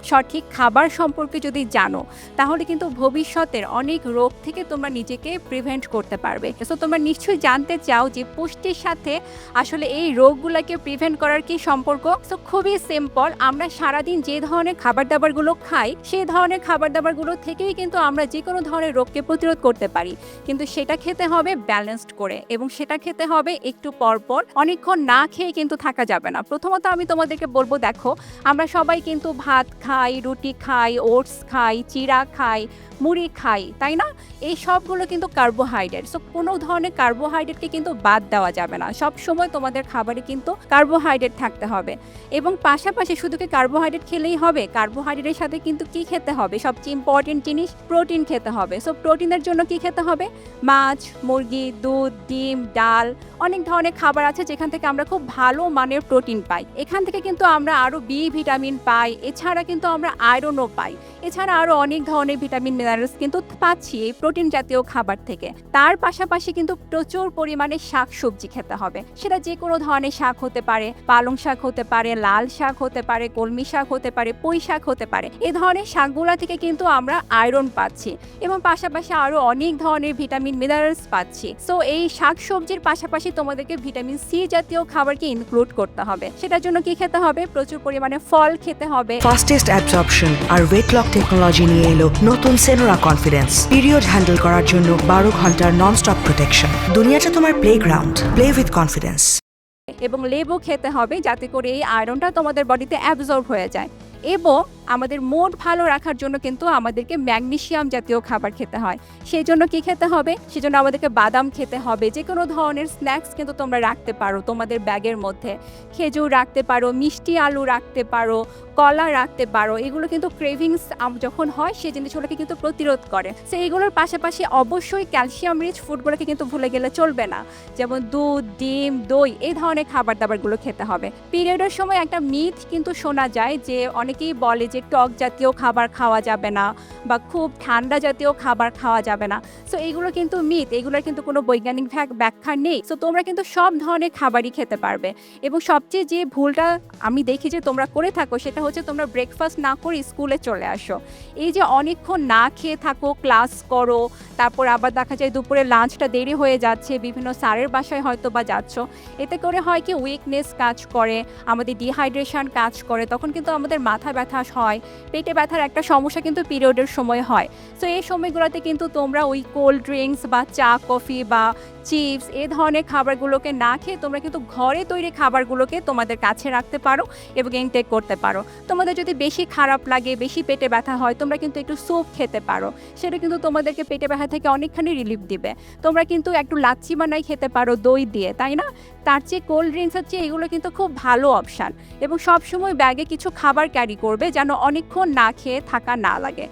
সঠিক খাবার সম্পর্কে যদি জানো, তাহলে কিন্তু ভবিষ্যতের অনেক রোগ থেকে তোমরা নিজেকে প্রিভেন্ট করতে পারবে। সো তোমরা নিশ্চয়ই জানতে চাও যে পুষ্টির সাথে আসলে এই রোগগুলোকে প্রিভেন্ট করার কি সম্পর্ক। সো খুবই সিম্পল, আমরা সারাদিন যে ধরনের খাবার দাবারগুলো খাই সেই ধরনের খাবার দাবারগুলো থেকেই কিন্তু আমরা যে কোনো ধরনের রোগকে প্রতিরোধ করতে পারি, কিন্তু সেটা খেতে হবে ব্যালেন্সড করে, এবং সেটা খেতে হবে একটু পরপর। অনেকক্ষণ না খেয়ে কিন্তু থাকা যাবে না। প্রথমত আমি তোমাদেরকে বলবো, দেখো আমরা সবাই কিন্তু ভাত খাই, রুটি খাই, ওটস খাই, চিড়া খাই, মুড়ি খাই, তাই না? এই সবগুলো কিন্তু কার্বোহাইড্রেট। সো কোনো ধরনের কার্বোহাইড্রেটকে কিন্তু বাদ দেওয়া যাবে না। সব সময় তোমাদের খাবারে কিন্তু কার্বোহাইড্রেট থাকতে হবে, এবং পাশাপাশি শুধু কি কার্বোহাইড্রেট খেলেই হবে? কার্বোহাইড্রেটের সাথে কিন্তু কি খেতে হবে? সবচেয়ে ইম্পর্টেন্ট জিনিস প্রোটিন খেতে হবে। সো প্রোটিনের জন্য কি খেতে হবে? মাছ, মুরগি, দুধ, ডিম, ডাল, অনেক ধরনের খাবার আছে যেখান থেকে আমরা খুব ভালো মানের প্রোটিন পাই। এখান থেকে কিন্তু আমরা আরও বি ভিটামিন পাই, এছাড়া কিন্তু আমরা আয়রনও পাই, এছাড়া আরও অনেক ধরনের ভিটামিন মিনারেলস কিন্তু পাচ্ছি এই প্রোটিন জাতীয় খাবার থেকে। তার পাশাপাশি কিন্তু প্রচুর পরিমাণে শাক সবজি খেতে হবে। সেটা যে কোনো ধরনের শাক হতে পারে, পালং শাক হতে পারে, লাল শাক হতে পারে, কলমি শাক হতে পারে, পুঁই শাক হতে পারে। এই ধরনের শাকগুলা থেকে কিন্তু আমরা আয়রন পাচ্ছি, এবং পাশাপাশি আরও অনেক ধরনের ভিটামিন মিনারেলস পাচ্ছি। সো এই শাক সবজির পাশাপাশি তোমাদেরকে ভিটামিন সি জাতীয় খাবারকে ইনক্লুড করতে হবে। সেটার জন্য কি খেতে হবে? প্রচুর পরিমাণে ফল খেতে হবে। ফাস্টেস্ট অ্যাবজর্পশন আর ওয়েট লক টেকনোলজি নিয়ে এলো নতুন সেনোরা কনফিডেন্স। পিরিয়ড হ্যান্ডেল করার জন্য 12 ঘন্টার নন-স্টপ প্রোটেকশন। দুনিয়াটা তোমার প্লেগ্রাউন্ড, প্লে উইথ কনফিডেন্স। এবং লেবু খেতে হবে যাতে করে এই আয়রনটা তোমাদের বডিতে অ্যাবজর্ব হয়ে যায়। এবং আমাদের মুড ভালো রাখার জন্য কিন্তু আমাদেরকে ম্যাগনেসিয়াম জাতীয় খাবার খেতে হয়। সেই জন্য কি খেতে হবে? সেজন্য আমাদেরকে বাদাম খেতে হবে। যে কোনো ধরনের স্ন্যাক্স কিন্তু তোমরা রাখতে পারো তোমাদের ব্যাগের মধ্যে। খেজুর রাখতে পারো, মিষ্টি আলু রাখতে পারো, কলা রাখতে পারো। এগুলো কিন্তু ক্রেভিংস যখন হয় সেই জিনিসগুলোকে কিন্তু প্রতিরোধ করে। সো এইগুলোর পাশাপাশি অবশ্যই ক্যালসিয়াম রিচ ফুডগুলোকে কিন্তু ভুলে গেলে চলবে না, যেমন দুধ, ডিম, দই, এই ধরনের খাবার দাবারগুলো খেতে হবে। পিরিয়ডের সময় একটা মিথ কিন্তু শোনা যায় যে অনেকেই বলে যে টক জাতীয় খাবার খাওয়া যাবে না, বা খুব ঠান্ডা জাতীয় খাবার খাওয়া যাবে না। সো এইগুলো কিন্তু মিথ, এগুলোর কিন্তু কোনো বৈজ্ঞানিক ব্যাখ্যা নেই। সো তোমরা কিন্তু সব ধরনের খাবারই খেতে পারবে। এবং সবচেয়ে যে ভুলটা আমি দেখি যে তোমরা করে থাকো, সেটা হচ্ছে তোমরা ব্রেকফাস্ট না করে স্কুলে চলে আসো। এই যে অনেকক্ষণ না খেয়ে থাকো, ক্লাস করো, তারপর আবার দেখা যায় দুপুরে লাঞ্চটা দেরি হয়ে যাচ্ছে, বিভিন্ন স্যারের বাসায় হয়তো বা যাচ্ছ। এতে করে হয় কি, উইকনেস কাজ করে, আমাদের ডিহাইড্রেশন কাজ করে, তখন কিন্তু আমাদের মাথা ব্যথা হয়, পেটে ব্যথার একটা সমস্যা কিন্তু পিরিয়ডের সময় হয়। সো এই সময়গুলোতে কিন্তু তোমরা ওই কোল্ড ড্রিঙ্কস বা চা কফি বা চিপস এই ধরনের খাবারগুলোকে না খেয়ে তোমরা কিন্তু ঘরে তৈরি খাবারগুলোকে তোমাদের কাছে রাখতে পারো এবং ইনটেক করতে পারো। তোমাদের যদি বেশি খারাপ লাগে, বেশি পেটে ব্যথা হয়, তোমরা কিন্তু একটু স্যুপ খেতে পারো। সেটা কিন্তু তোমাদেরকে পেটে ব্যথা থেকে অনেকখানি রিলিফ দিবে। তোমরা কিন্তু একটু লাচ্ছি বানাই খেতে পারো দই দিয়ে, তাই না? তার চেয়ে কোল্ড ড্রিঙ্কসের চেয়ে এগুলো কিন্তু খুব ভালো অপশান। এবং সবসময় ব্যাগে কিছু খাবার ক্যারি করবে যেন অনেকক্ষণ না খেয়ে থাকা না লাগে।